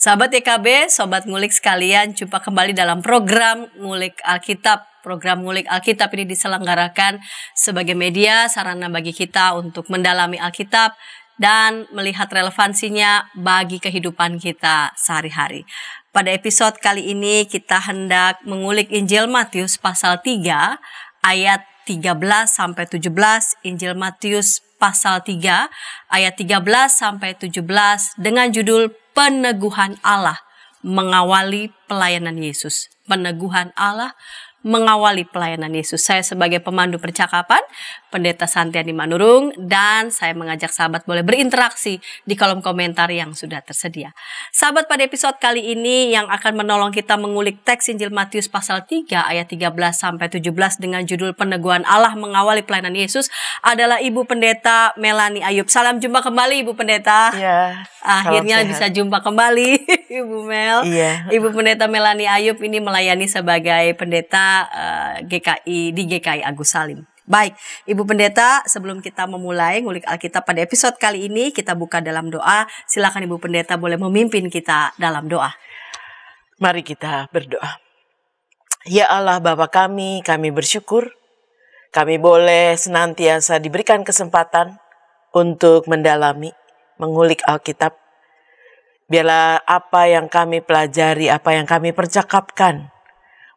Sahabat YKB, Sobat Ngulik sekalian, jumpa kembali dalam program Ngulik Alkitab. Program Ngulik Alkitab ini diselenggarakan sebagai media sarana bagi kita untuk mendalami Alkitab dan melihat relevansinya bagi kehidupan kita sehari-hari. Pada episode kali ini kita hendak mengulik Injil Matius pasal 3 ayat 13-17, Injil Matius pasal 3 ayat 13-17 dengan judul Peneguhan Allah mengawali pelayanan Yesus. Peneguhan Allah mengawali pelayanan Yesus. Saya sebagai pemandu percakapan, Pendeta Santiani Manurung, dan saya mengajak sahabat boleh berinteraksi di kolom komentar yang sudah tersedia. Sahabat, pada episode kali ini yang akan menolong kita mengulik teks Injil Matius pasal 3 ayat 13-17 dengan judul Peneguhan Allah mengawali pelayanan Yesus adalah Ibu Pendeta Melani Ayub. Salam jumpa kembali Ibu Pendeta. Iya. Akhirnya bisa jumpa kembali Ibu Mel. Iya. Ibu Pendeta Melani Ayub ini melayani sebagai pendeta GKI di GKI Agus Salim. Baik, Ibu Pendeta, sebelum kita memulai ngulik Alkitab pada episode kali ini, kita buka dalam doa. Silakan Ibu Pendeta boleh memimpin kita dalam doa. Mari kita berdoa. Ya Allah Bapa kami bersyukur kami boleh senantiasa diberikan kesempatan untuk mendalami, mengulik Alkitab. Biarlah apa yang kami pelajari, apa yang kami percakapkan,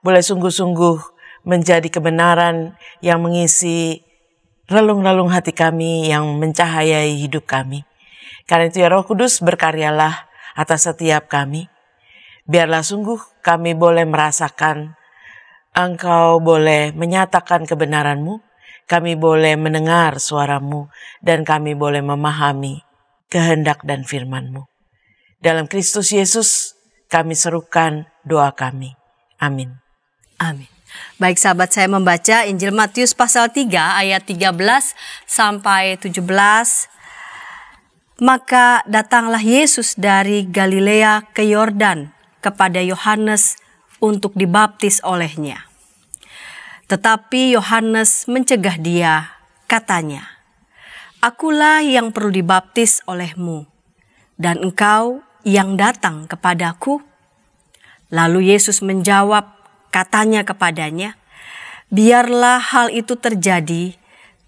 boleh sungguh-sungguh menjadi kebenaran yang mengisi relung-relung hati kami, yang mencahayai hidup kami. Karena itu ya Roh Kudus, berkaryalah atas setiap kami. Biarlah sungguh kami boleh merasakan Engkau boleh menyatakan kebenaran-Mu, kami boleh mendengar suara-Mu, dan kami boleh memahami kehendak dan firman-Mu. Dalam Kristus Yesus kami serukan doa kami. Amin. Amin. Baik sahabat, saya membaca Injil Matius pasal 3 ayat 13-17. Maka datanglah Yesus dari Galilea ke Yordan kepada Yohanes untuk dibaptis olehnya. Tetapi Yohanes mencegah dia, katanya, "Akulah yang perlu dibaptis olehmu, dan engkau yang datang kepadaku?" Lalu Yesus menjawab, katanya kepadanya, "Biarlah hal itu terjadi,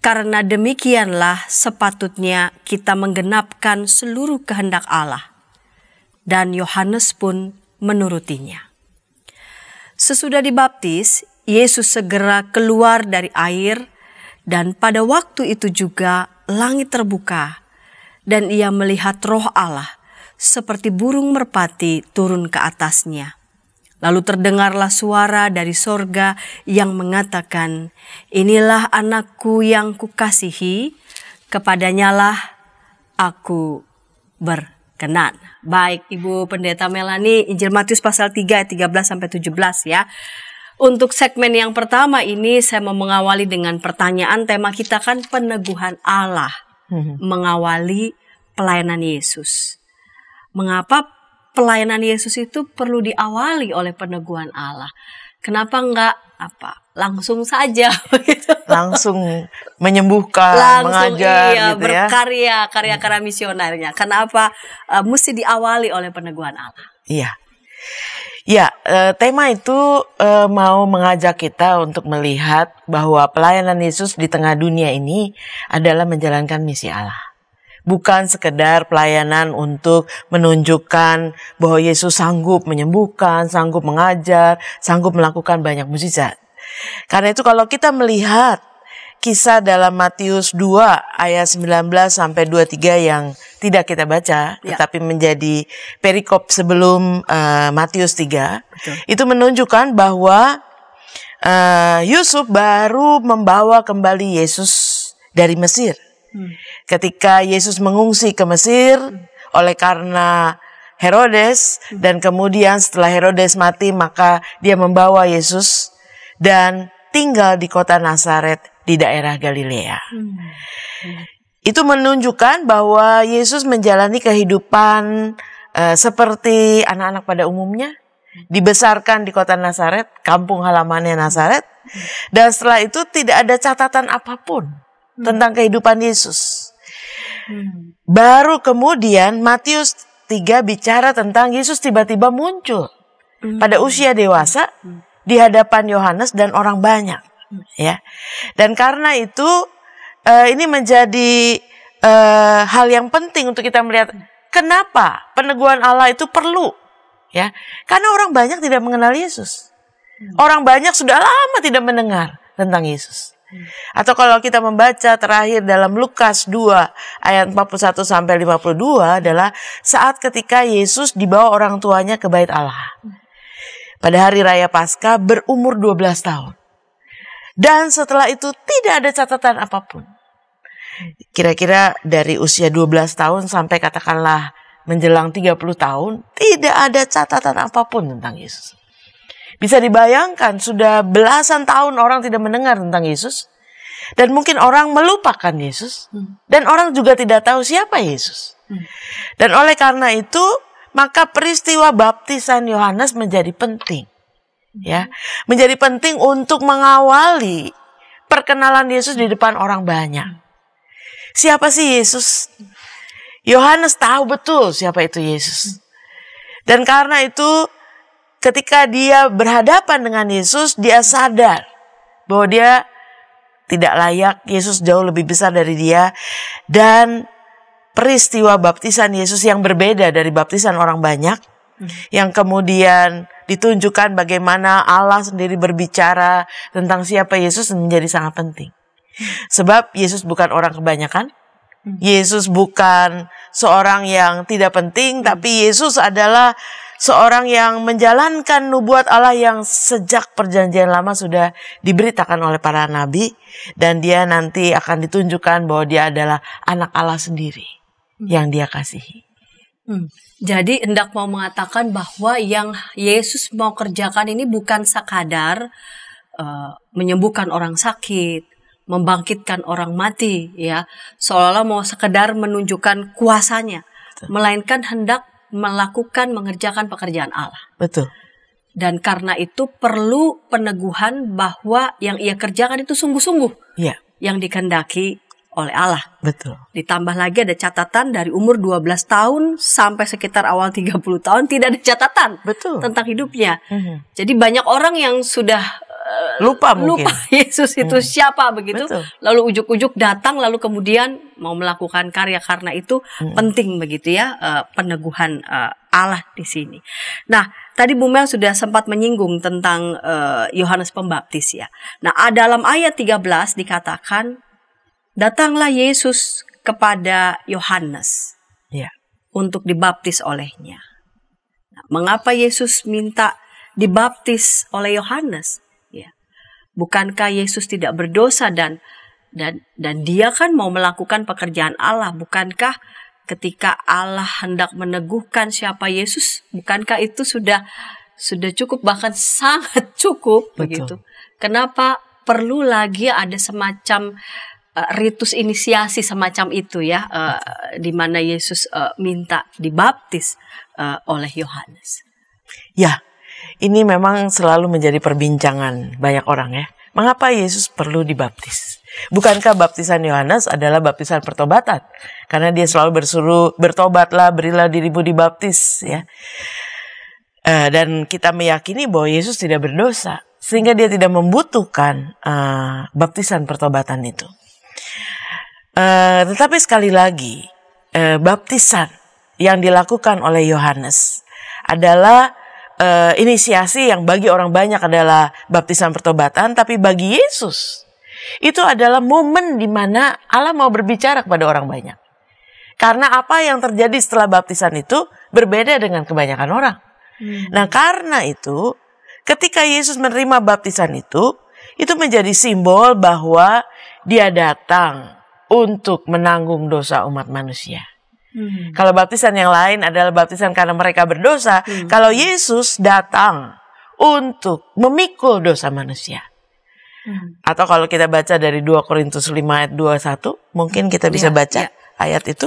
karena demikianlah sepatutnya kita menggenapkan seluruh kehendak Allah." Dan Yohanes pun menurutinya. Sesudah dibaptis, Yesus segera keluar dari air, dan pada waktu itu juga langit terbuka, dan ia melihat Roh Allah seperti burung merpati turun ke atasnya. Lalu terdengarlah suara dari sorga yang mengatakan, "Inilah anakku yang kukasihi, kepadanyalah aku berkenan." Baik Ibu Pendeta Melani, Injil Matius pasal 3 ayat 13-17 ya. Untuk segmen yang pertama ini saya mau mengawali dengan pertanyaan. Tema kita kan peneguhan Allah mengawali pelayanan Yesus. Mengapa pelayanan Yesus itu perlu diawali oleh peneguhan Allah? Kenapa enggak langsung saja begitu? Langsung menyembuhkan, mengajar gitu ya. Berkarya, karya-karya misionernya. Kenapa mesti diawali oleh peneguhan Allah? Iya. Ya, tema itu mau mengajak kita untuk melihat bahwa pelayanan Yesus di tengah dunia ini adalah menjalankan misi Allah. Bukan sekedar pelayanan untuk menunjukkan bahwa Yesus sanggup menyembuhkan, sanggup mengajar, sanggup melakukan banyak mukjizat. Karena itu kalau kita melihat kisah dalam Matius 2 ayat 19-23 yang tidak kita baca, tetapi menjadi perikop sebelum Matius 3, betul, itu menunjukkan bahwa Yusuf baru membawa kembali Yesus dari Mesir. Ketika Yesus mengungsi ke Mesir oleh karena Herodes, dan kemudian setelah Herodes mati maka dia membawa Yesus dan tinggal di kota Nazaret di daerah Galilea. Itu menunjukkan bahwa Yesus menjalani kehidupan seperti anak-anak pada umumnya, dibesarkan di kota Nazaret, kampung halamannya Nazaret, dan setelah itu tidak ada catatan apapun tentang kehidupan Yesus. Baru kemudian Matius 3 bicara tentang Yesus tiba-tiba muncul pada usia dewasa di hadapan Yohanes dan orang banyak, ya. Dan karena itu ini menjadi hal yang penting untuk kita melihat kenapa peneguhan Allah itu perlu, ya. Karena orang banyak tidak mengenal Yesus. Orang banyak sudah lama tidak mendengar tentang Yesus. Atau kalau kita membaca terakhir dalam Lukas 2 ayat 41 sampai 52 adalah saat ketika Yesus dibawa orang tuanya ke bait Allah. Pada hari raya Paskah berumur 12 tahun. Dan setelah itu tidak ada catatan apapun. Kira-kira dari usia 12 tahun sampai katakanlah menjelang 30 tahun tidak ada catatan apapun tentang Yesus. Bisa dibayangkan sudah belasan tahun orang tidak mendengar tentang Yesus. Dan mungkin orang melupakan Yesus. Dan orang juga tidak tahu siapa Yesus. Dan oleh karena itu, maka peristiwa baptisan Yohanes menjadi penting. Ya, menjadi penting untuk mengawali perkenalan Yesus di depan orang banyak. Siapa sih Yesus? Yohanes tahu betul siapa itu Yesus. Dan karena itu, ketika dia berhadapan dengan Yesus, dia sadar bahwa dia tidak layak, Yesus jauh lebih besar dari dia. Dan peristiwa baptisan Yesus yang berbeda dari baptisan orang banyak, yang kemudian ditunjukkan bagaimana Allah sendiri berbicara tentang siapa Yesus menjadi sangat penting. Sebab Yesus bukan orang kebanyakan, Yesus bukan seorang yang tidak penting, tapi Yesus adalah seorang yang menjalankan nubuat Allah yang sejak perjanjian lama sudah diberitakan oleh para nabi. Dan dia nanti akan ditunjukkan bahwa dia adalah anak Allah sendiri yang dia kasihi. Jadi hendak mau mengatakan bahwa yang Yesus mau kerjakan ini bukan sekadar menyembuhkan orang sakit, membangkitkan orang mati, ya, seolah-olah mau sekedar menunjukkan kuasanya, melainkan hendak mengerjakan pekerjaan Allah. Betul. Dan karena itu perlu peneguhan bahwa yang ia kerjakan itu sungguh-sungguh, ya, yang dikehendaki oleh Allah. Betul. Ditambah lagi ada catatan dari umur 12 tahun sampai sekitar awal 30 tahun tidak ada catatan tentang hidupnya. Jadi banyak orang yang sudah lupa Yesus itu siapa begitu. Betul. Lalu ujuk-ujuk datang lalu kemudian mau melakukan karya. Karena itu penting begitu ya peneguhan Allah di sini. Nah, tadi Bu Mel sudah sempat menyinggung tentang Yohanes Pembaptis ya. Nah, dalam ayat 13 dikatakan datanglah Yesus kepada Yohanes untuk dibaptis olehnya. Nah, mengapa Yesus minta dibaptis oleh Yohanes? Bukankah Yesus tidak berdosa dan dia kan mau melakukan pekerjaan Allah? Bukankah ketika Allah hendak meneguhkan siapa Yesus, bukankah itu sudah cukup, bahkan sangat cukup? Betul. Begitu. Kenapa perlu lagi ada semacam ritus inisiasi semacam itu ya, di mana Yesus minta dibaptis oleh Yohanes? Ya. Ini memang selalu menjadi perbincangan banyak orang ya. Mengapa Yesus perlu dibaptis? Bukankah baptisan Yohanes adalah baptisan pertobatan? Karena dia selalu bersuruh, bertobatlah, berilah dirimu dibaptis ya. Dan kita meyakini bahwa Yesus tidak berdosa, sehingga dia tidak membutuhkan baptisan pertobatan itu. Tetapi sekali lagi, baptisan yang dilakukan oleh Yohanes adalah inisiasi yang bagi orang banyak adalah baptisan pertobatan, tapi bagi Yesus itu adalah momen di mana Allah mau berbicara kepada orang banyak. Karena apa yang terjadi setelah baptisan itu berbeda dengan kebanyakan orang. Nah, karena itu ketika Yesus menerima baptisan itu menjadi simbol bahwa dia datang untuk menanggung dosa umat manusia. Kalau baptisan yang lain adalah baptisan karena mereka berdosa. Kalau Yesus datang untuk memikul dosa manusia. Atau kalau kita baca dari 2 Korintus 5 ayat 21, mungkin kita bisa baca ayat itu.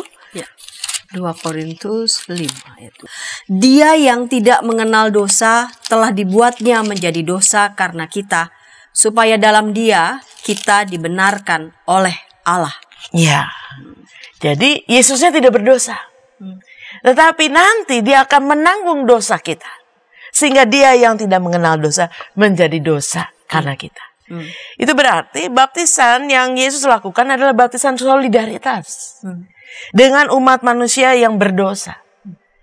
2 Korintus 5 ayat 2. Dia yang tidak mengenal dosa telah dibuatnya menjadi dosa karena kita, supaya dalam dia kita dibenarkan oleh Allah. Ya. Jadi Yesusnya tidak berdosa. Tetapi nanti dia akan menanggung dosa kita. Sehingga dia yang tidak mengenal dosa menjadi dosa karena kita. Itu berarti baptisan yang Yesus lakukan adalah baptisan solidaritas. Dengan umat manusia yang berdosa.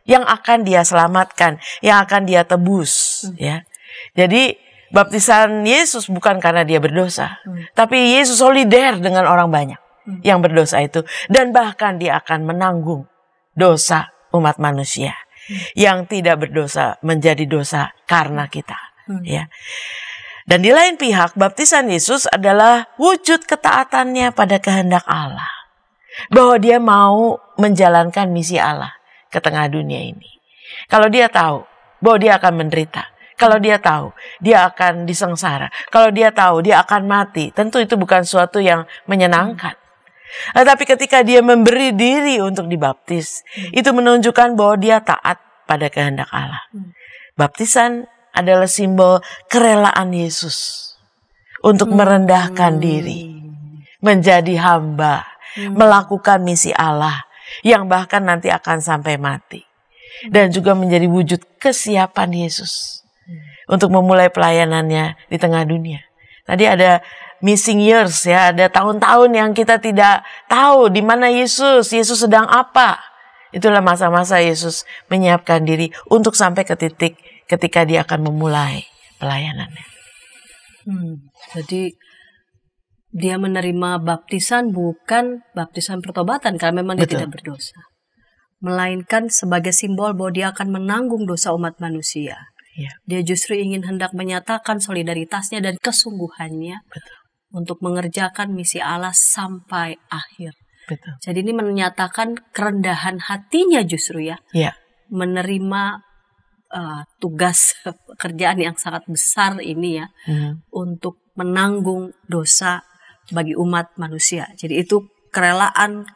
Yang akan dia selamatkan. Yang akan dia tebus. Ya. Jadi baptisan Yesus bukan karena dia berdosa. Tapi Yesus solider dengan orang banyak yang berdosa itu. Dan bahkan dia akan menanggung dosa umat manusia. Yang tidak berdosa menjadi dosa karena kita. Ya. Dan di lain pihak, baptisan Yesus adalah wujud ketaatannya pada kehendak Allah. Bahwa dia mau menjalankan misi Allah ke tengah dunia ini. Kalau dia tahu bahwa dia akan menderita. Kalau dia tahu dia akan disengsara. Kalau dia tahu dia akan mati. Tentu itu bukan suatu yang menyenangkan. Tapi ketika dia memberi diri untuk dibaptis, itu menunjukkan bahwa dia taat pada kehendak Allah. Baptisan adalah simbol kerelaan Yesus untuk merendahkan diri, menjadi hamba, melakukan misi Allah yang bahkan nanti akan sampai mati. Dan juga menjadi wujud kesiapan Yesus untuk memulai pelayanannya di tengah dunia. Tadi ada missing years, ya, ada tahun-tahun yang kita tidak tahu di mana Yesus sedang apa. Itulah masa-masa Yesus menyiapkan diri untuk sampai ke titik ketika dia akan memulai pelayanannya. Jadi dia menerima baptisan bukan baptisan pertobatan karena memang dia tidak berdosa. Melainkan sebagai simbol bahwa dia akan menanggung dosa umat manusia. Dia justru ingin hendak menyatakan solidaritasnya dan kesungguhannya untuk mengerjakan misi Allah sampai akhir. Jadi ini menyatakan kerendahan hatinya justru ya. Menerima tugas pekerjaan yang sangat besar ini ya. Untuk menanggung dosa bagi umat manusia. Jadi itu kerelaan,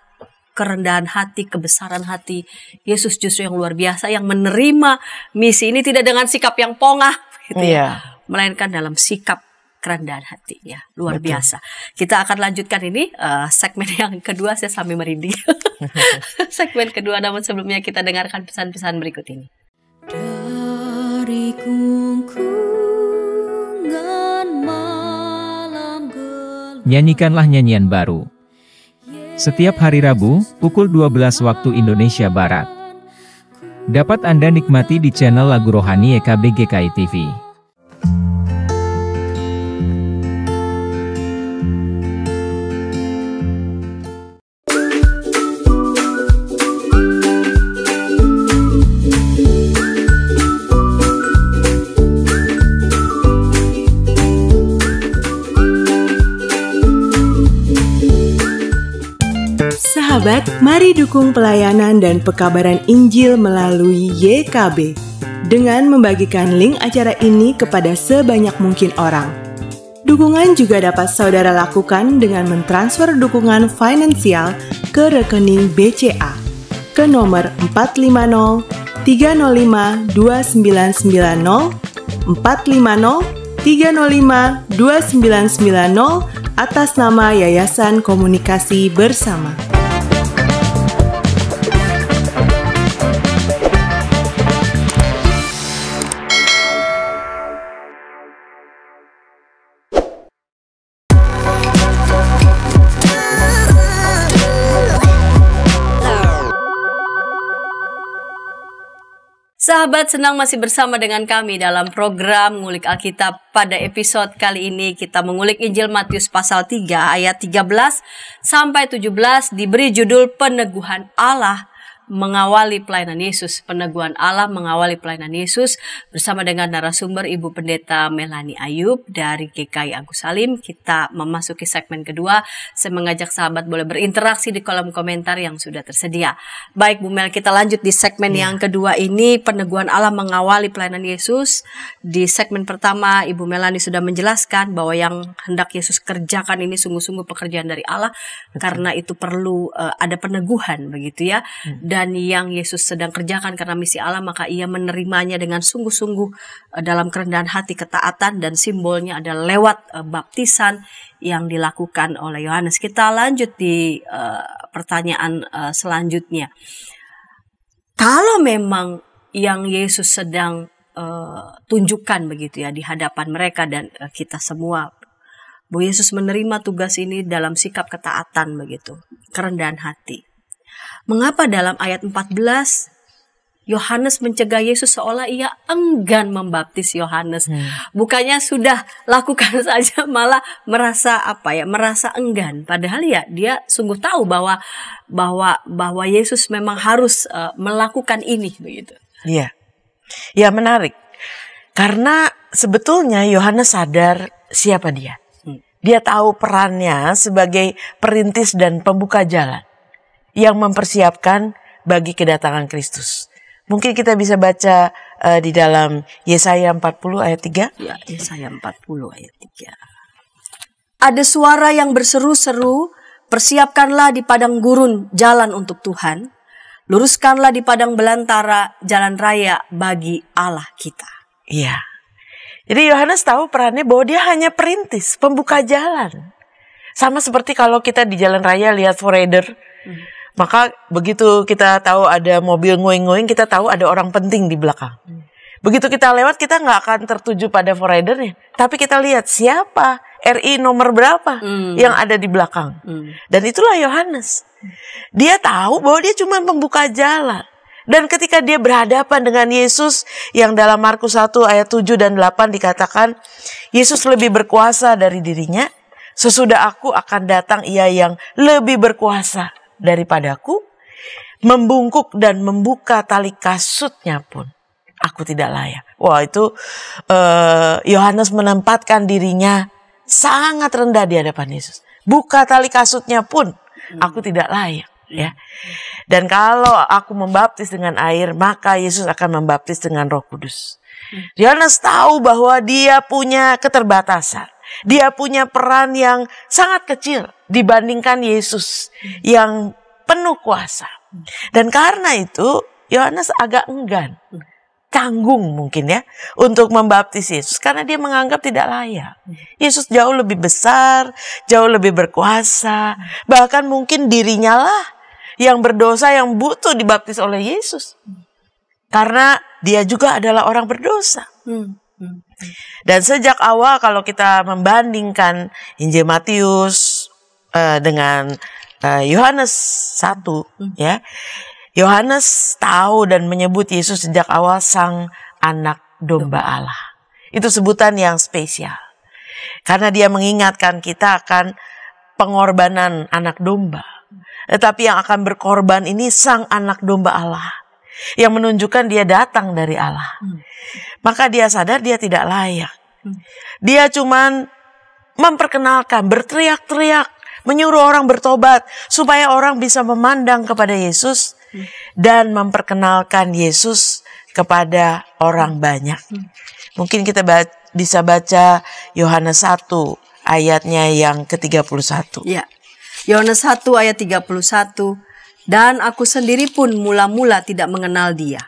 kerendahan hati, kebesaran hati Yesus justru yang luar biasa, yang menerima misi ini tidak dengan sikap yang pongah gitu ya. Melainkan dalam sikap kerendahan hati ya, luar biasa. Kita akan lanjutkan ini segmen yang kedua, saya sambil merinding. Segmen kedua, namun sebelumnya kita dengarkan pesan-pesan berikut ini. Dari kungkungan malam gelap. Nyanyikanlah nyanyian baru. Setiap hari Rabu, pukul 12 waktu Indonesia Barat. Dapat Anda nikmati di channel Lagu Rohani YKB GKI TV. Sahabat, mari dukung pelayanan dan pekabaran Injil melalui YKB dengan membagikan link acara ini kepada sebanyak mungkin orang. Dukungan juga dapat saudara lakukan dengan mentransfer dukungan finansial ke rekening BCA ke nomor 450 305 2990 450 305 2990 atas nama Yayasan Komunikasi Bersama. Sahabat, senang masih bersama dengan kami dalam program Ngulik Alkitab. Pada episode kali ini kita mengulik Injil Matius pasal 3 ayat 13 sampai 17, diberi judul Peneguhan Allah mengawali pelayanan Yesus. Peneguhan Allah mengawali pelayanan Yesus, bersama dengan narasumber Ibu Pendeta Melanie Ayub dari GKI Agus Salim. Kita memasuki segmen kedua. Saya mengajak sahabat boleh berinteraksi di kolom komentar yang sudah tersedia. Baik Bu Mel, kita lanjut di segmen yang kedua ini, peneguhan Allah mengawali pelayanan Yesus. Di segmen pertama Ibu Melanie sudah menjelaskan bahwa yang hendak Yesus kerjakan ini sungguh-sungguh pekerjaan dari Allah. Karena itu perlu ada peneguhan begitu ya. Dan yang Yesus sedang kerjakan karena misi Allah, maka ia menerimanya dengan sungguh-sungguh dalam kerendahan hati, ketaatan, dan simbolnya adalah lewat baptisan yang dilakukan oleh Yohanes. Kita lanjut di pertanyaan selanjutnya. Kalau memang yang Yesus sedang tunjukkan begitu ya di hadapan mereka dan kita semua, bahwa Yesus menerima tugas ini dalam sikap ketaatan begitu, kerendahan hati. Mengapa dalam ayat 14 Yohanes mencegah Yesus seolah ia enggan membaptis Yohanes? Bukannya sudah lakukan saja, malah merasa merasa enggan. Padahal ya dia sungguh tahu bahwa Yesus memang harus melakukan ini begitu. Iya. Ya, menarik. Karena sebetulnya Yohanes sadar siapa dia. Dia tahu perannya sebagai perintis dan pembuka jalan yang mempersiapkan bagi kedatangan Kristus. Mungkin kita bisa baca di dalam Yesaya 40 ayat 3. Ya, Yesaya 40 ayat 3. Ada suara yang berseru-seru, persiapkanlah di padang gurun jalan untuk Tuhan. Luruskanlah di padang belantara jalan raya bagi Allah kita. Iya. Jadi Yohanes tahu perannya bahwa dia hanya perintis, pembuka jalan. Sama seperti kalau kita di jalan raya lihat forerunner, maka begitu kita tahu ada mobil ngoing-ngoing, kita tahu ada orang penting di belakang. Begitu kita lewat, kita nggak akan tertuju pada forerunnernya, tapi kita lihat siapa RI nomor berapa yang ada di belakang. Dan itulah Yohanes. Dia tahu bahwa dia cuma pembuka jalan. Dan ketika dia berhadapan dengan Yesus yang dalam Markus 1 ayat 7 dan 8 dikatakan, Yesus lebih berkuasa dari dirinya, sesudah aku akan datang ia yang lebih berkuasa daripadaku, membungkuk dan membuka tali kasutnya pun aku tidak layak. Wah, itu Yohanes menempatkan dirinya sangat rendah di hadapan Yesus. Buka tali kasutnya pun aku tidak layak, ya. Dan kalau aku membaptis dengan air, maka Yesus akan membaptis dengan Roh Kudus. Yohanes tahu bahwa dia punya keterbatasan. Dia punya peran yang sangat kecil dibandingkan Yesus yang penuh kuasa. Dan karena itu Yohanes agak enggan, canggung mungkin ya, untuk membaptis Yesus karena dia menganggap tidak layak. Yesus jauh lebih besar, jauh lebih berkuasa, bahkan mungkin dirinya lah yang berdosa yang butuh dibaptis oleh Yesus. Karena dia juga adalah orang berdosa. Dan sejak awal kalau kita membandingkan Injil Matius dengan Yohanes 1, ya, Yohanes tahu dan menyebut Yesus sejak awal sang anak domba Allah. Itu sebutan yang spesial. Karena dia mengingatkan kita akan pengorbanan anak domba. Tetapi yang akan berkorban ini sang anak domba Allah. Yang menunjukkan dia datang dari Allah. Maka dia sadar dia tidak layak. Dia cuman memperkenalkan, berteriak-teriak, menyuruh orang bertobat supaya orang bisa memandang kepada Yesus dan memperkenalkan Yesus kepada orang banyak. Mungkin kita bisa baca Yohanes 1 ayatnya yang ke-31. Ya. Yohanes 1 ayat 31. Dan aku sendiri pun mula-mula tidak mengenal dia.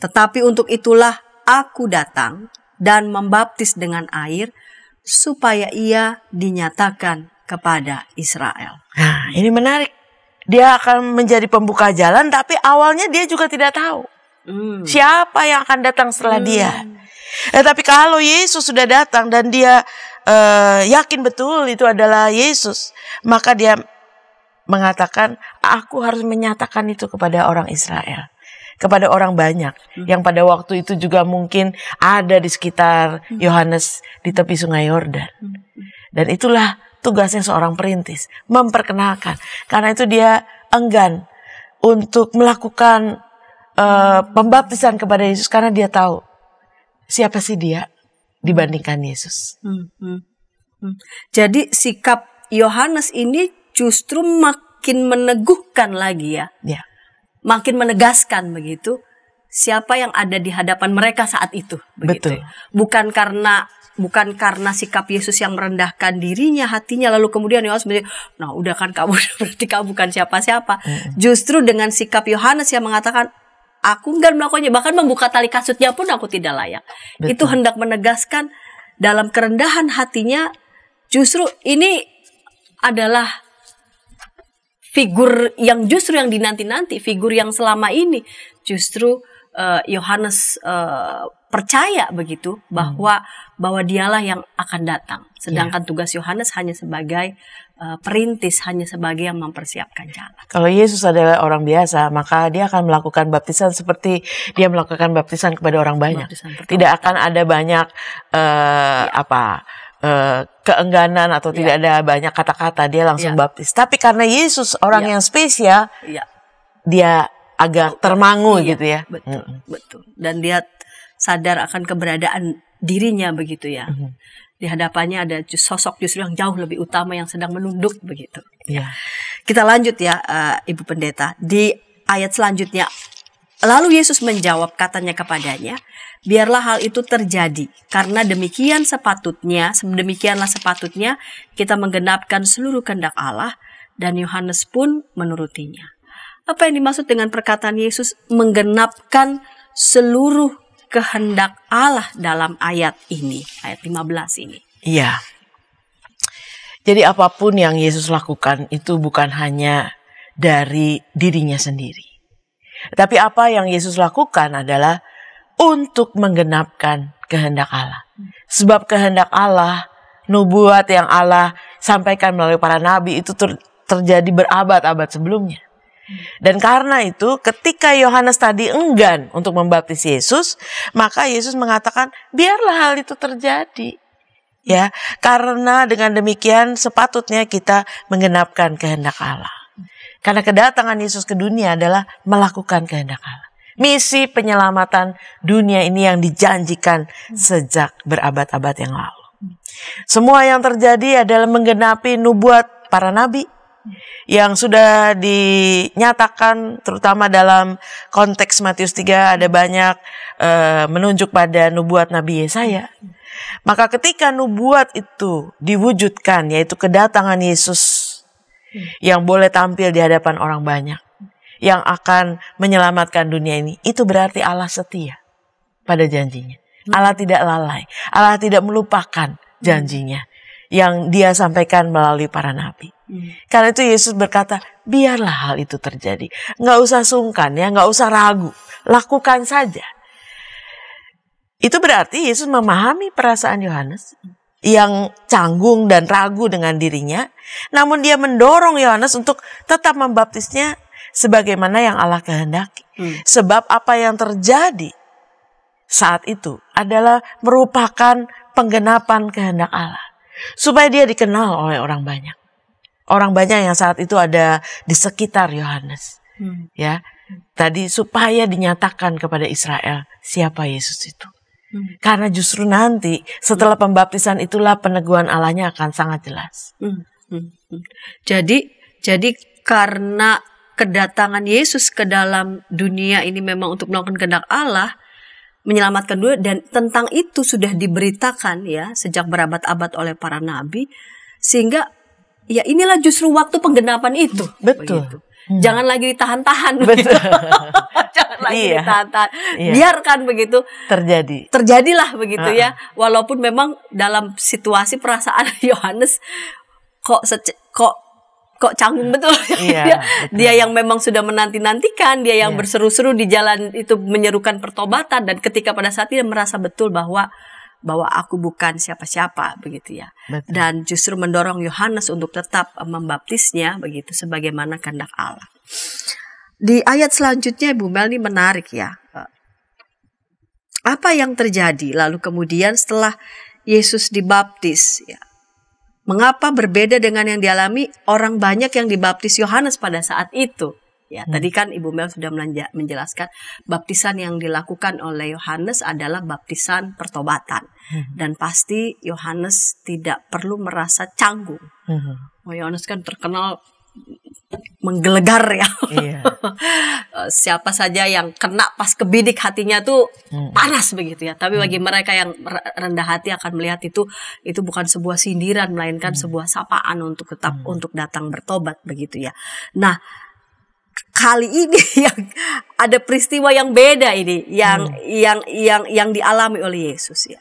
Tetapi untuk itulah aku datang dan membaptis dengan air supaya ia dinyatakan kepada Israel. Nah, ini menarik. Dia akan menjadi pembuka jalan, tapi awalnya dia juga tidak tahu siapa yang akan datang setelah dia. Tapi kalau Yesus sudah datang dan dia yakin betul itu adalah Yesus, maka dia mengatakan, aku harus menyatakan itu kepada orang Israel, kepada orang banyak yang pada waktu itu juga mungkin ada di sekitar Yohanes di tepi Sungai Yordan. Dan itulah tugasnya seorang perintis, memperkenalkan. Karena itu dia enggan untuk melakukan pembaptisan kepada Yesus karena dia tahu siapa sih dia dibandingkan Yesus. Jadi sikap Yohanes ini justru makin meneguhkan lagi ya. Makin menegaskan begitu siapa yang ada di hadapan mereka saat itu begitu. Betul. Bukan karena sikap Yesus yang merendahkan dirinya, hatinya, lalu kemudian Yohanes menjadi, nah udah kan kamu berarti kamu bukan siapa-siapa. Justru dengan sikap Yohanes yang mengatakan, aku enggak melakukannya, bahkan membuka tali kasutnya pun aku tidak layak. Betul. Itu hendak menegaskan dalam kerendahan hatinya, justru ini adalah figur yang justru yang dinanti-nanti, figur yang selama ini justru Yohanes percaya begitu bahwa dialah yang akan datang. Sedangkan tugas Yohanes hanya sebagai perintis, hanya sebagai yang mempersiapkan jalan. Kalau Yesus adalah orang biasa, maka dia akan melakukan baptisan seperti dia melakukan baptisan kepada orang banyak. Tidak akan ada banyak keengganan atau tidak ada banyak kata-kata, dia langsung baptis. Tapi karena Yesus orang yang spesial, dia agak termangu gitu ya. Betul. Dan dia sadar akan keberadaan dirinya begitu ya. Di hadapannya ada sosok justru yang jauh lebih utama yang sedang menunduk begitu. Kita lanjut ya, Ibu Pendeta. Di ayat selanjutnya, lalu Yesus menjawab, katanya kepadanya, biarlah hal itu terjadi, karena demikianlah sepatutnya kita menggenapkan seluruh kehendak Allah, dan Yohanes pun menurutinya. Apa yang dimaksud dengan perkataan Yesus menggenapkan seluruh kehendak Allah dalam ayat ini, ayat 15 ini? Iya. Jadi apapun yang Yesus lakukan itu bukan hanya dari dirinya sendiri. Tapi apa yang Yesus lakukan adalah untuk menggenapkan kehendak Allah. Sebab kehendak Allah, nubuat yang Allah sampaikan melalui para nabi itu terjadi berabad-abad sebelumnya. Dan karena itu ketika Yohanes tadi enggan untuk membaptis Yesus, maka Yesus mengatakan biarlah hal itu terjadi. Ya, karena dengan demikian sepatutnya kita menggenapkan kehendak Allah. Karena kedatangan Yesus ke dunia adalah melakukan kehendak Allah. Misi penyelamatan dunia ini yang dijanjikan sejak berabad-abad yang lalu. Semua yang terjadi adalah menggenapi nubuat para nabi yang sudah dinyatakan, terutama dalam konteks Matius 3 ada banyak menunjuk pada nubuat Nabi Yesaya. Maka ketika nubuat itu diwujudkan, yaitu kedatangan Yesus yang boleh tampil di hadapan orang banyak, yang akan menyelamatkan dunia ini, itu berarti Allah setia pada janjinya. Allah tidak lalai, Allah tidak melupakan janjinya yang dia sampaikan melalui para nabi. Karena itu Yesus berkata, biarlah hal itu terjadi. Nggak usah sungkan ya, nggak usah ragu. Lakukan saja. Itu berarti Yesus memahami perasaan Yohanes yang canggung dan ragu dengan dirinya. Namun dia mendorong Yohanes untuk tetap membaptisnya sebagaimana yang Allah kehendaki. Sebab apa yang terjadi saat itu adalah merupakan penggenapan kehendak Allah. Supaya dia dikenal oleh orang banyak. Orang banyak yang saat itu ada di sekitar Yohanes. Ya, tadi supaya dinyatakan kepada Israel siapa Yesus itu. Karena justru nanti setelah pembaptisan itulah peneguhan Allahnya akan sangat jelas. Jadi karena kedatangan Yesus ke dalam dunia ini memang untuk melakukan kehendak Allah, menyelamatkan dunia, dan tentang itu sudah diberitakan ya sejak berabad-abad oleh para nabi, sehingga ya inilah justru waktu penggenapan itu. Betul. Begitu. Jangan lagi ditahan-tahan. Betul. Jangan lagi ditahan-tahan. Biarkan begitu terjadilah begitu ya. Walaupun memang dalam situasi perasaan Yohanes kok canggung betul. Dia yang memang sudah menanti-nantikan, dia yang berseru-seru di jalan itu menyerukan pertobatan, dan ketika pada saat dia merasa betul bahwa aku bukan siapa-siapa begitu ya. Betul. Dan justru mendorong Yohanes untuk tetap membaptisnya begitu sebagaimana kehendak Allah. Di ayat selanjutnya Ibu Mel ini menarik ya. Apa yang terjadi lalu kemudian setelah Yesus dibaptis ya? Mengapa berbeda dengan yang dialami orang banyak yang dibaptis Yohanes pada saat itu? Ya, tadi kan Ibu Mel sudah menjelaskan baptisan yang dilakukan oleh Yohanes adalah baptisan pertobatan. Dan pasti Yohanes tidak perlu merasa canggung. Yohanes kan terkenal menggelegar ya. Siapa saja yang kena pas kebidik hatinya tuh panas begitu ya. Tapi bagi mereka yang rendah hati akan melihat itu bukan sebuah sindiran, melainkan sebuah sapaan untuk tetap untuk datang bertobat begitu ya. Nah, kali ini yang ada peristiwa yang beda ini yang dialami oleh Yesus ya.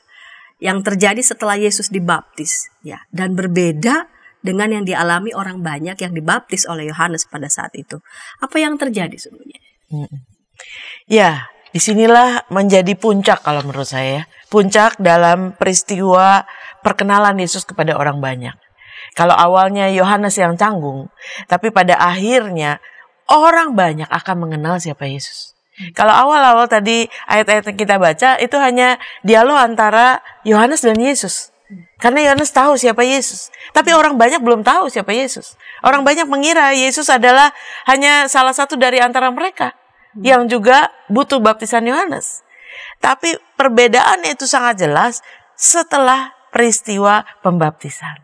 Yang terjadi setelah Yesus dibaptis ya, dan berbeda dengan yang dialami orang banyak yang dibaptis oleh Yohanes pada saat itu. Apa yang terjadi sebenarnya? Ya, disinilah menjadi puncak kalau menurut saya. Puncak dalam peristiwa perkenalan Yesus kepada orang banyak. Kalau awalnya Yohanes yang canggung, tapi pada akhirnya orang banyak akan mengenal siapa Yesus. Kalau awal-awal tadi ayat-ayat yang kita baca itu hanya dialog antara Yohanes dan Yesus. Karena Yohanes tahu siapa Yesus. Tapi orang banyak belum tahu siapa Yesus. Orang banyak mengira Yesus adalah hanya salah satu dari antara mereka yang juga butuh baptisan Yohanes. Tapi perbedaannya itu sangat jelas setelah peristiwa pembaptisan.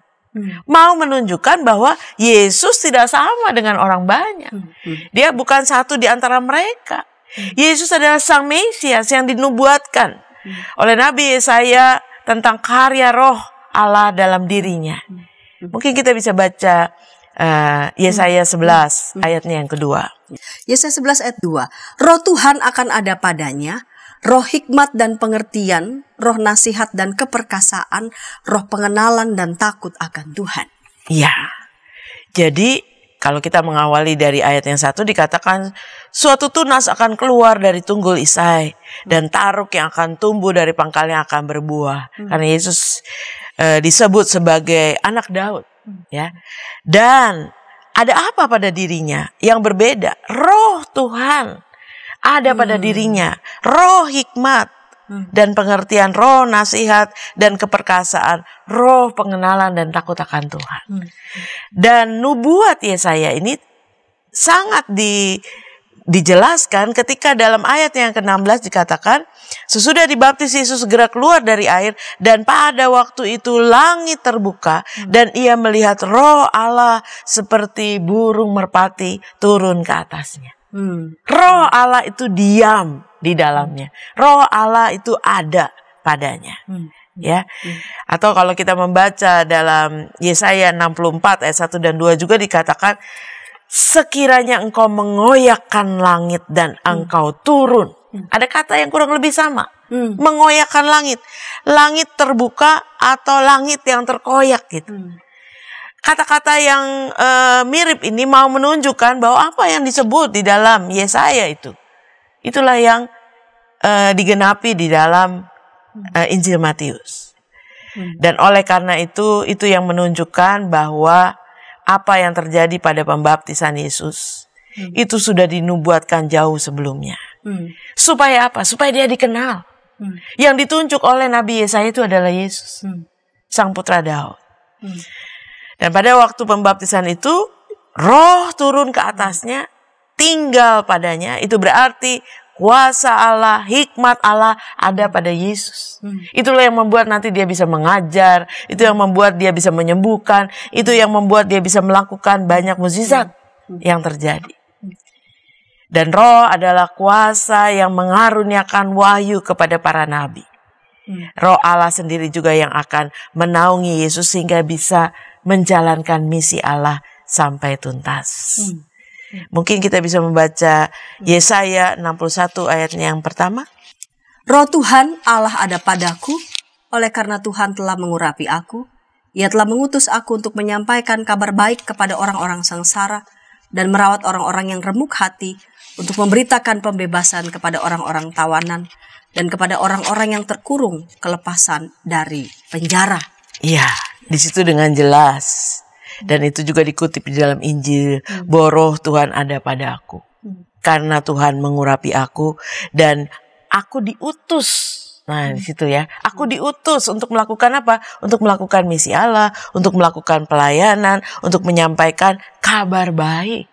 Mau menunjukkan bahwa Yesus tidak sama dengan orang banyak. Dia bukan satu di antara mereka. Yesus adalah Sang Mesias yang dinubuatkan oleh Nabi Yesaya tentang karya Roh Allah dalam dirinya. Mungkin kita bisa baca Yesaya 11 ayatnya yang kedua. Yesaya 11 ayat 2. Roh Tuhan akan ada padanya, roh hikmat dan pengertian, roh nasihat dan keperkasaan, roh pengenalan dan takut akan Tuhan. Ya, jadi kalau kita mengawali dari ayat yang 1 dikatakan suatu tunas akan keluar dari tunggul Isai dan taruk yang akan tumbuh dari pangkalnya akan berbuah. Karena Yesus disebut sebagai anak Daud, ya. Dan ada apa pada dirinya yang berbeda? Roh Tuhan ada pada dirinya, roh hikmat dan pengertian, roh nasihat dan keperkasaan, roh pengenalan dan takut akan Tuhan. Dan nubuat Yesaya ini sangat dijelaskan ketika dalam ayat yang ke-16 dikatakan, sesudah dibaptis Yesus segera keluar dari air dan pada waktu itu langit terbuka dan ia melihat roh Allah seperti burung merpati turun ke atasnya. Roh Allah itu diam di dalamnya. Roh Allah itu ada padanya. Ya. Atau kalau kita membaca dalam Yesaya 64 ayat 1 dan 2 juga dikatakan, sekiranya engkau mengoyakkan langit dan engkau turun. Ada kata yang kurang lebih sama. Mengoyakkan langit. Langit terbuka atau langit yang terkoyak gitu. Kata-kata yang mirip ini mau menunjukkan bahwa apa yang disebut di dalam Yesaya itu. Itulah yang digenapi di dalam Injil Matius. Dan oleh karena itu yang menunjukkan bahwa apa yang terjadi pada pembaptisan Yesus itu sudah dinubuatkan jauh sebelumnya. Supaya apa? Supaya dia dikenal. Yang ditunjuk oleh Nabi Yesaya itu adalah Yesus, Sang Putra Daud. Dan pada waktu pembaptisan itu, roh turun ke atasnya, tinggal padanya. Itu berarti kuasa Allah, hikmat Allah ada pada Yesus. Itulah yang membuat nanti dia bisa mengajar. Itu yang membuat dia bisa menyembuhkan. Itu yang membuat dia bisa melakukan banyak mukjizat yang terjadi. Dan roh adalah kuasa yang mengaruniakan wahyu kepada para nabi. Roh Allah sendiri juga yang akan menaungi Yesus sehingga bisa menjalankan misi Allah sampai tuntas. Mungkin kita bisa membaca Yesaya 61 ayatnya yang pertama. Roh Tuhan Allah ada padaku, oleh karena Tuhan telah mengurapi aku. Ia telah mengutus aku untuk menyampaikan kabar baik kepada orang-orang sengsara dan merawat orang-orang yang remuk hati, untuk memberitakan pembebasan kepada orang-orang tawanan dan kepada orang-orang yang terkurung kelepasan dari penjara. Iya, di situ dengan jelas. Dan itu juga dikutip di dalam Injil, bahwa roh Tuhan ada pada aku. Karena Tuhan mengurapi aku dan aku diutus. Nah, di situ ya. Aku diutus untuk melakukan apa? Untuk melakukan misi Allah, untuk melakukan pelayanan, untuk menyampaikan kabar baik.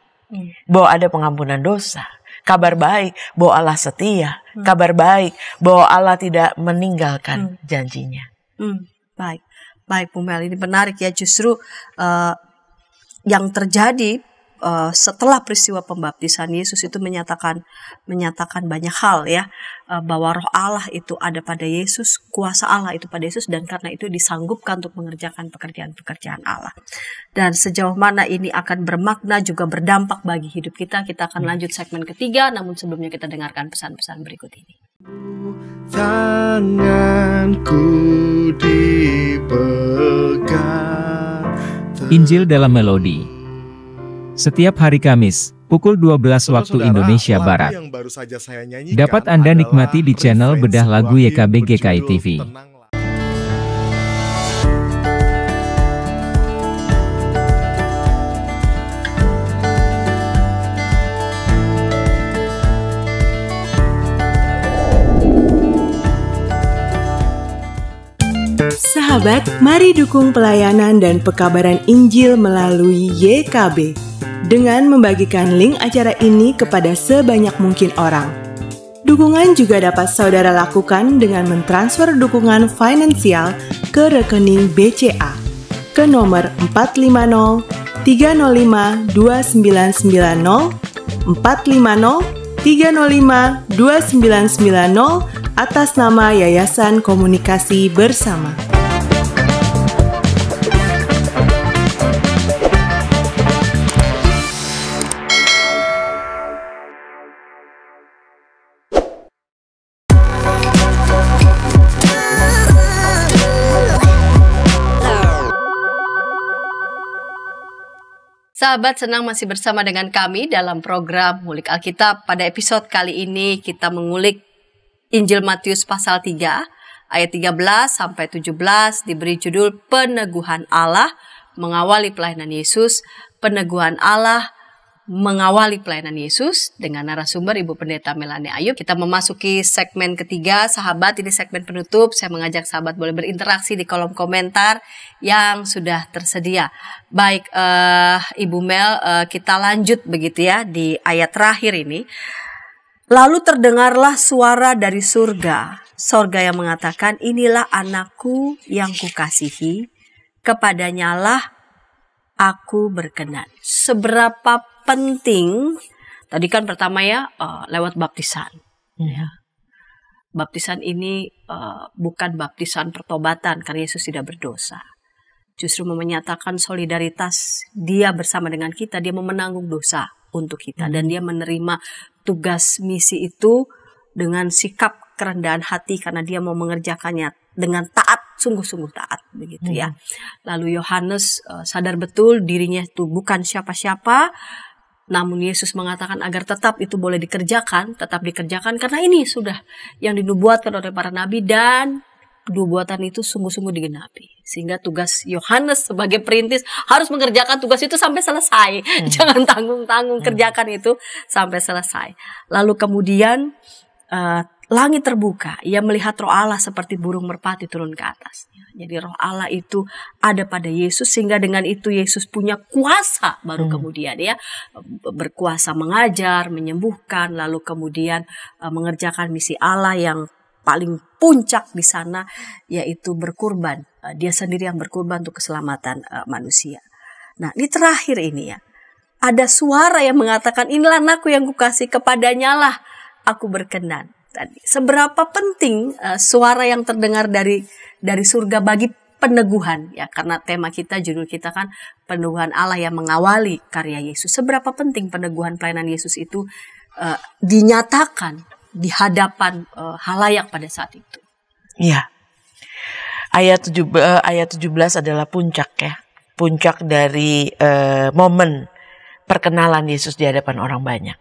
Bahwa ada pengampunan dosa. Kabar baik bahwa Allah setia. Kabar baik bahwa Allah tidak meninggalkan janjinya. Baik, Bu Mel, ini menarik ya, justru yang terjadi setelah peristiwa pembaptisan Yesus itu menyatakan banyak hal ya, bahwa roh Allah itu ada pada Yesus, kuasa Allah itu pada Yesus, dan karena itu disanggupkan untuk mengerjakan pekerjaan-pekerjaan Allah. Dan sejauh mana ini akan bermakna juga berdampak bagi hidup kita akan lanjut segmen ketiga, namun sebelumnya kita dengarkan pesan-pesan berikut ini. Tanganku dipegang. Injil dalam Melodi. Setiap hari Kamis, pukul 12 waktu Indonesia Barat. Dapat Anda nikmati di channel Bedah Lagu YKB GKI TV. Sahabat, mari dukung pelayanan dan pekabaran Injil melalui YKB dengan membagikan link acara ini kepada sebanyak mungkin orang. Dukungan juga dapat saudara lakukan dengan mentransfer dukungan finansial ke rekening BCA ke nomor 450 305 2990 450 305 2990 atas nama Yayasan Komunikasi Bersama. Sahabat, senang masih bersama dengan kami dalam program Ngulik Alkitab. Pada episode kali ini kita mengulik Injil Matius pasal 3 ayat 13 sampai 17, diberi judul Peneguhan Allah mengawali pelayanan Yesus. Peneguhan Allah mengawali pelayanan Yesus, dengan narasumber Ibu Pendeta Melanie Ayub. Kita memasuki segmen ketiga, sahabat. Ini segmen penutup. Saya mengajak sahabat boleh berinteraksi di kolom komentar yang sudah tersedia. Baik, Ibu Mel, kita lanjut begitu ya di ayat terakhir ini. Lalu terdengarlah suara dari surga yang mengatakan, inilah anakku yang kukasihi, kepadanyalah aku berkenan. Seberapa penting, tadi kan pertama ya lewat baptisan. Ya. Baptisan ini bukan baptisan pertobatan karena Yesus tidak berdosa. Justru menyatakan solidaritas dia bersama dengan kita, dia menanggung dosa untuk kita. Dan dia menerima tugas misi itu dengan sikap kerendahan hati karena dia mau mengerjakannya dengan taat, sungguh-sungguh taat begitu ya. Lalu Yohanes sadar betul dirinya itu bukan siapa-siapa, namun Yesus mengatakan agar tetap itu boleh dikerjakan, tetap dikerjakan karena ini sudah yang dinubuatkan oleh para nabi dan nubuatan itu sungguh-sungguh digenapi. Sehingga tugas Yohanes sebagai perintis harus mengerjakan tugas itu sampai selesai. Jangan tanggung-tanggung, kerjakan itu sampai selesai. Lalu kemudian langit terbuka, ia melihat Roh Allah seperti burung merpati turun ke atas. Jadi Roh Allah itu ada pada Yesus, sehingga dengan itu Yesus punya kuasa baru kemudian ya berkuasa mengajar, menyembuhkan, lalu kemudian mengerjakan misi Allah yang paling puncak di sana, yaitu berkurban. Dia sendiri yang berkurban untuk keselamatan manusia. Nah, ini terakhir ini ya, ada suara yang mengatakan, inilah anakku yang kukasihi, kepadanyalah aku berkenan. Seberapa penting suara yang terdengar dari surga bagi peneguhan ya, karena tema kita, judul kita kan peneguhan Allah yang mengawali karya Yesus. Seberapa penting peneguhan pelayanan Yesus itu dinyatakan di hadapan halayak pada saat itu. Iya. Ayat 17 adalah puncak ya. Puncak dari momen perkenalan Yesus di hadapan orang banyak.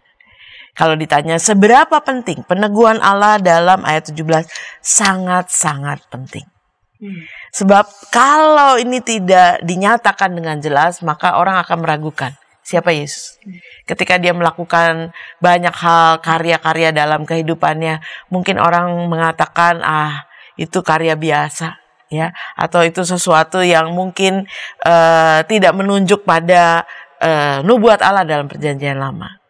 Kalau ditanya seberapa penting peneguhan Allah dalam ayat 17, sangat-sangat penting. Sebab kalau ini tidak dinyatakan dengan jelas, maka orang akan meragukan siapa Yesus. Ketika dia melakukan banyak hal, karya-karya dalam kehidupannya, mungkin orang mengatakan, itu karya biasa, ya, atau itu sesuatu yang mungkin tidak menunjuk pada nubuat Allah dalam perjanjian lama.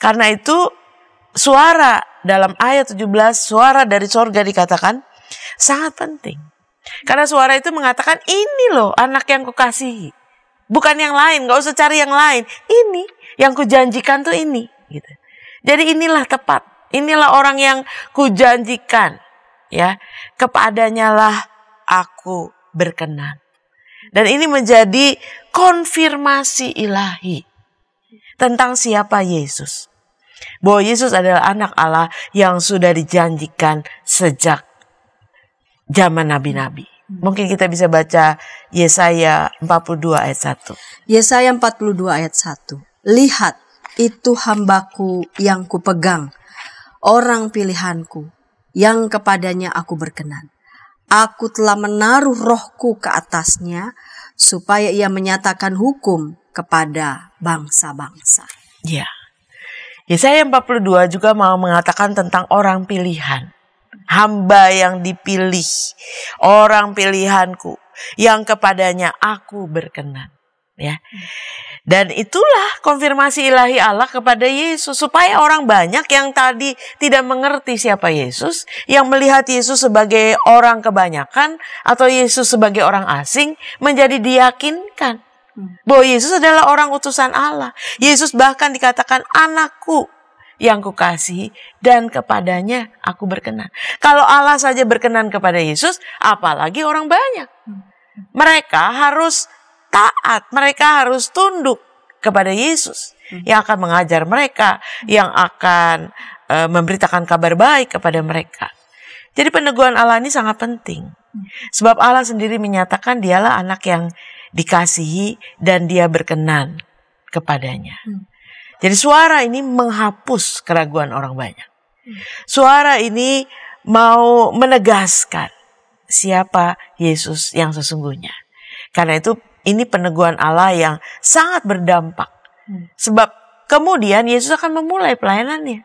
Karena itu suara dalam ayat 17, suara dari sorga dikatakan sangat penting. Karena suara itu mengatakan, ini loh anak yang kukasihi. Bukan yang lain, gak usah cari yang lain. Ini yang kujanjikan tuh ini. Gitu. Jadi inilah tepat. Inilah orang yang kujanjikan. Ya, kepadanyalah aku berkenan. Dan ini menjadi konfirmasi ilahi tentang siapa Yesus. Bahwa Yesus adalah anak Allah yang sudah dijanjikan sejak zaman nabi-nabi. Mungkin kita bisa baca Yesaya 42 ayat 1. Yesaya 42 ayat 1. Lihat, itu hambaku yang kupegang, orang pilihanku, yang kepadanya aku berkenan. Aku telah menaruh rohku ke atasnya, supaya ia menyatakan hukum kepada bangsa-bangsa. Ya. Yesaya 42 juga mau mengatakan tentang orang pilihan. Hamba yang dipilih, orang pilihanku, yang kepadanya aku berkenan. Ya. Dan itulah konfirmasi ilahi Allah kepada Yesus, supaya orang banyak yang tadi tidak mengerti siapa Yesus, yang melihat Yesus sebagai orang kebanyakan atau Yesus sebagai orang asing, menjadi diyakinkan bahwa Yesus adalah orang utusan Allah. Yesus bahkan dikatakan anakku yang kukasihi dan kepadanya aku berkenan. Kalau Allah saja berkenan kepada Yesus, apalagi orang banyak. Mereka harus taat, mereka harus tunduk kepada Yesus yang akan mengajar mereka, yang akan memberitakan kabar baik kepada mereka. Jadi peneguhan Allah ini sangat penting. Sebab Allah sendiri menyatakan dialah anak yang dikasihi dan dia berkenan kepadanya. Jadi suara ini menghapus keraguan orang banyak. Suara ini mau menegaskan siapa Yesus yang sesungguhnya. Karena itu ini peneguhan Allah yang sangat berdampak. Sebab kemudian Yesus akan memulai pelayanannya.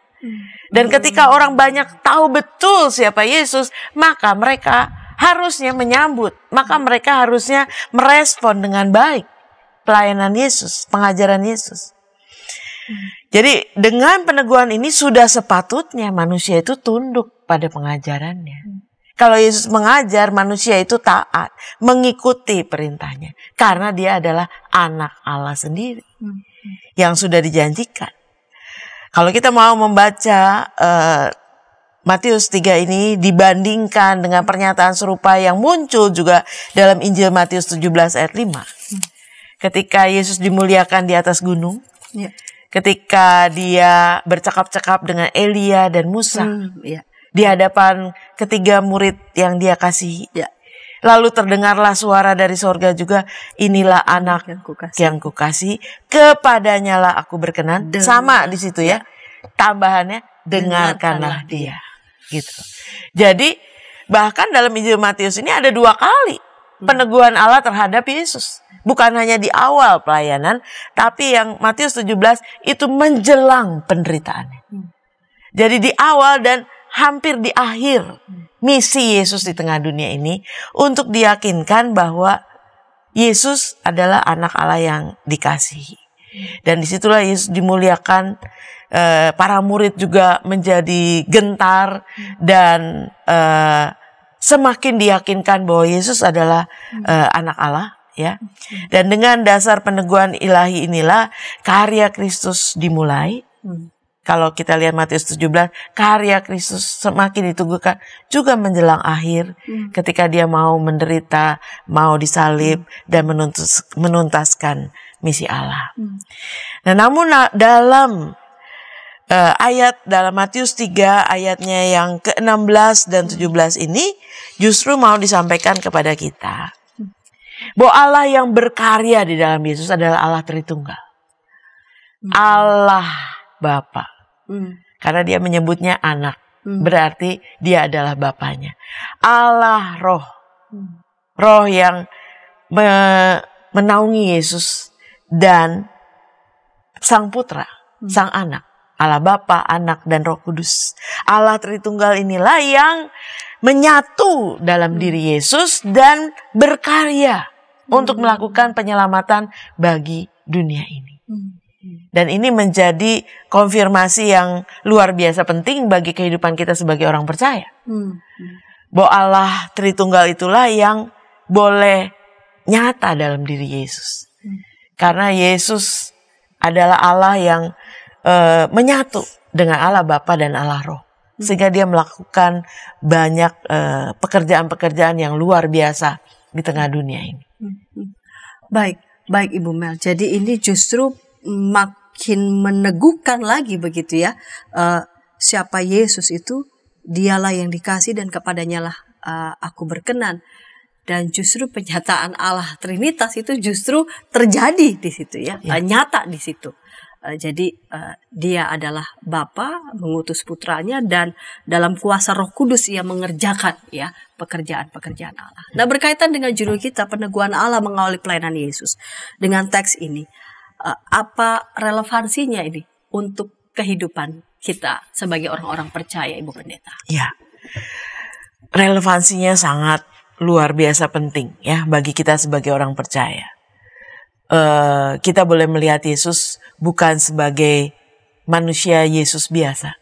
Dan ketika orang banyak tahu betul siapa Yesus, maka mereka harusnya menyambut. Maka mereka harusnya merespon dengan baik pelayanan Yesus, pengajaran Yesus. Jadi dengan peneguhan ini sudah sepatutnya manusia itu tunduk pada pengajarannya. Kalau Yesus mengajar, manusia itu taat, mengikuti perintahnya. Karena dia adalah anak Allah sendiri yang sudah dijanjikan. Kalau kita mau membaca Matius 3 ini dibandingkan dengan pernyataan serupa yang muncul juga dalam Injil Matius 17 ayat 5. Ketika Yesus dimuliakan di atas gunung, ketika dia bercakap-cakap dengan Elia dan Musa, di hadapan ketiga murid yang dia kasihi. Lalu terdengarlah suara dari sorga juga, inilah anak yang kukasihi, kepadanya lah aku berkenan. Sama di situ ya. Tambahannya, dengarkanlah dia. Gitu. Jadi bahkan dalam Injil Matius ini ada 2 kali peneguhan Allah terhadap Yesus. Bukan hanya di awal pelayanan, tapi yang Matius 17 itu menjelang penderitaannya. Jadi di awal dan hampir di akhir misi Yesus di tengah dunia ini untuk diyakinkan bahwa Yesus adalah anak Allah yang dikasihi. Dan disitulah Yesus dimuliakan, para murid juga menjadi gentar dan semakin diyakinkan bahwa Yesus adalah anak Allah. Ya, dan dengan dasar peneguhan ilahi inilah karya Kristus dimulai. Kalau kita lihat Matius 17, karya Kristus semakin ditunggukan juga menjelang akhir ketika dia mau menderita, mau disalib dan menuntaskan misi Allah. Nah, namun dalam ayat dalam Matius 3 ayatnya yang ke-16 dan 17 ini justru mau disampaikan kepada kita bahwa Allah yang berkarya di dalam Yesus adalah Allah Tritunggal. Allah Bapa. Karena dia menyebutnya anak. Berarti dia adalah Bapanya. Allah Roh. Roh yang menaungi Yesus dan Sang Putra, Sang Anak. Allah Bapa, Anak, dan Roh Kudus. Allah Tritunggal inilah yang menyatu dalam diri Yesus dan berkarya untuk melakukan penyelamatan bagi dunia ini. Dan ini menjadi konfirmasi yang luar biasa penting bagi kehidupan kita sebagai orang percaya. Bahwa Allah Tritunggal itulah yang boleh nyata dalam diri Yesus. Karena Yesus adalah Allah yang menyatu dengan Allah Bapa dan Allah Roh. Sehingga dia melakukan banyak pekerjaan-pekerjaan yang luar biasa di tengah dunia ini. Baik Ibu Mel. Jadi ini justru makin meneguhkan lagi begitu ya. Siapa Yesus itu, dialah yang dikasih dan kepadanya lah aku berkenan. Dan justru penyataan Allah Trinitas itu justru terjadi di situ ya. Nyata di situ. Jadi dia adalah Bapa mengutus putranya dan dalam kuasa Roh Kudus ia mengerjakan ya pekerjaan-pekerjaan Allah. Nah, berkaitan dengan judul kita peneguhan Allah mengawali pelayanan Yesus. Dengan teks ini apa relevansinya ini untuk kehidupan kita sebagai orang-orang percaya, Ibu Pendeta? Ya. Relevansinya sangat luar biasa penting ya bagi kita sebagai orang percaya. Kita boleh melihat Yesus bukan sebagai manusia Yesus biasa,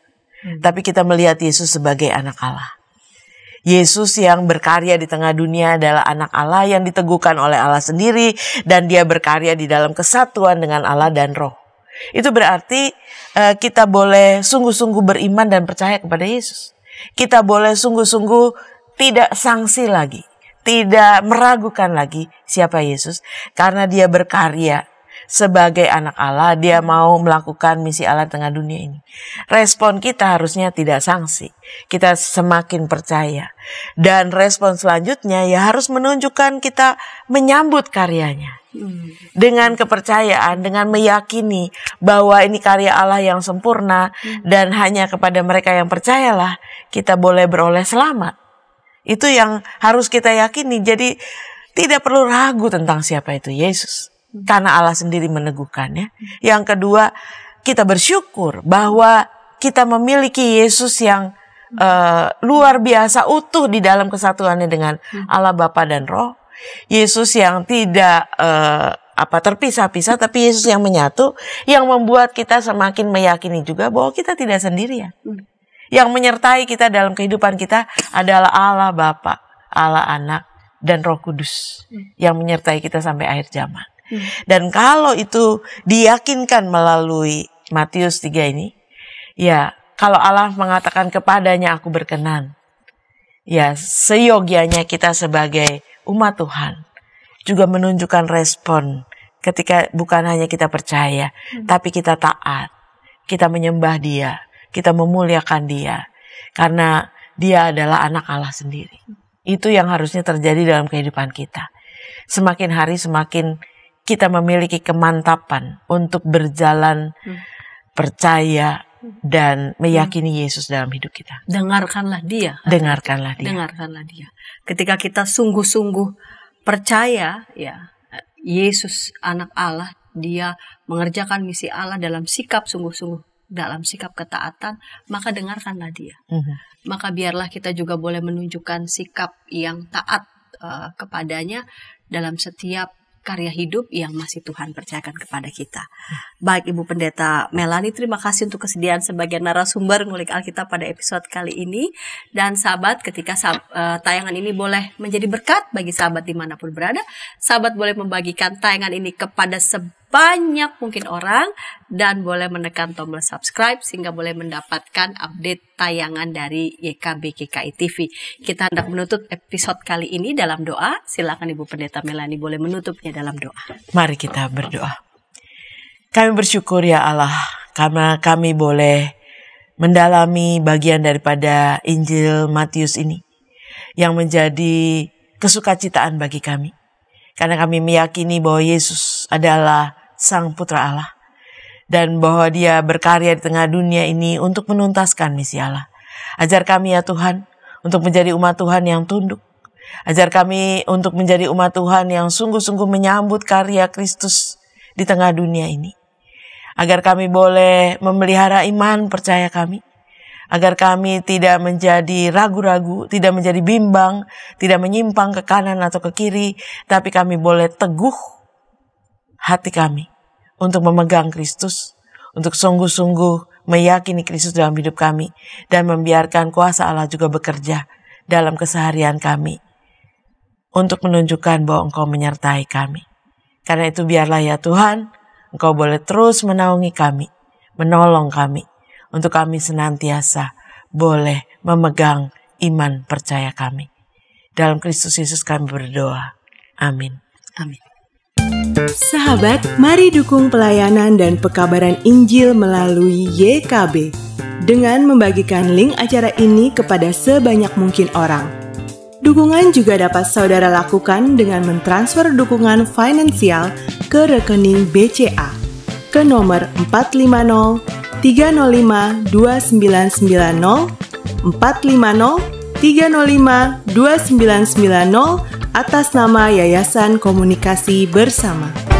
tapi kita melihat Yesus sebagai anak Allah. Yesus yang berkarya di tengah dunia adalah anak Allah yang diteguhkan oleh Allah sendiri, dan dia berkarya di dalam kesatuan dengan Allah dan Roh. Itu berarti kita boleh sungguh-sungguh beriman dan percaya kepada Yesus. Kita boleh sungguh-sungguh tidak sangsi lagi, tidak meragukan lagi siapa Yesus, karena dia berkarya sebagai anak Allah, dia mau melakukan misi Allah di tengah dunia ini. Respon kita harusnya tidak sangsi, kita semakin percaya. Dan respon selanjutnya ya harus menunjukkan kita menyambut karyanya. Dengan kepercayaan, dengan meyakini bahwa ini karya Allah yang sempurna, dan hanya kepada mereka yang percayalah kita boleh beroleh selamat. Itu yang harus kita yakini. Jadi tidak perlu ragu tentang siapa itu Yesus, karena Allah sendiri meneguhkannya. Yang kedua, kita bersyukur bahwa kita memiliki Yesus yang luar biasa utuh di dalam kesatuannya dengan Allah Bapa dan Roh. Yesus yang tidak terpisah-pisah, tapi Yesus yang menyatu, yang membuat kita semakin meyakini juga bahwa kita tidak sendirian. Yang menyertai kita dalam kehidupan kita adalah Allah Bapa, Allah Anak, dan Roh Kudus yang menyertai kita sampai akhir zaman. Dan kalau itu diyakinkan melalui Matius 3 ini, ya kalau Allah mengatakan kepadanya aku berkenan, ya seyogianya kita sebagai umat Tuhan juga menunjukkan respon ketika bukan hanya kita percaya, tapi kita taat, kita menyembah Dia, kita memuliakan Dia, karena Dia adalah anak Allah sendiri. Itu yang harusnya terjadi dalam kehidupan kita. Semakin hari semakin kita memiliki kemantapan untuk berjalan percaya dan meyakini Yesus dalam hidup kita. Dengarkanlah Dia. Dengarkanlah Dia. Dengarkanlah Dia. Ketika kita sungguh-sungguh percaya ya Yesus anak Allah, Dia mengerjakan misi Allah dalam sikap sungguh-sungguh, dalam sikap ketaatan, maka dengarkanlah Dia. Maka biarlah kita juga boleh menunjukkan sikap yang taat kepadanya dalam setiap karya hidup yang masih Tuhan percayakan kepada kita. Baik Ibu Pendeta Melani, terima kasih untuk kesediaan sebagai narasumber ngulik Alkitab pada episode kali ini. Dan sahabat, ketika tayangan ini boleh menjadi berkat bagi sahabat dimanapun berada, sahabat boleh membagikan tayangan ini kepada sebanyak mungkin orang, dan boleh menekan tombol subscribe sehingga boleh mendapatkan update tayangan dari YKB GKI TV. Kita hendak menutup episode kali ini dalam doa. Silakan Ibu Pendeta Melani boleh menutupnya dalam doa. Mari kita berdoa. Kami bersyukur ya Allah, karena kami boleh mendalami bagian daripada Injil Matius ini yang menjadi kesukacitaan bagi kami. Karena kami meyakini bahwa Yesus adalah Sang Putra Allah, dan bahwa Dia berkarya di tengah dunia ini untuk menuntaskan misi Allah. Ajar kami ya Tuhan untuk menjadi umat Tuhan yang tunduk. Ajar kami untuk menjadi umat Tuhan yang sungguh-sungguh menyambut karya Kristus di tengah dunia ini. Agar kami boleh memelihara iman percaya kami. Agar kami tidak menjadi ragu-ragu, tidak menjadi bimbang, tidak menyimpang ke kanan atau ke kiri, tapi kami boleh teguh hati kami untuk memegang Kristus, untuk sungguh-sungguh meyakini Kristus dalam hidup kami, dan membiarkan kuasa Allah juga bekerja dalam keseharian kami, untuk menunjukkan bahwa Engkau menyertai kami. Karena itu biarlah ya Tuhan, Engkau boleh terus menaungi kami, menolong kami, untuk kami senantiasa boleh memegang iman percaya kami. Dalam Kristus Yesus kami berdoa. Amin. Amin. Sahabat, mari dukung pelayanan dan pekabaran Injil melalui YKB dengan membagikan link acara ini kepada sebanyak mungkin orang. Dukungan juga dapat saudara lakukan dengan mentransfer dukungan finansial ke rekening BCA ke nomor 450 305 2990, 450 305 2990 atas nama Yayasan Komunikasi Bersama.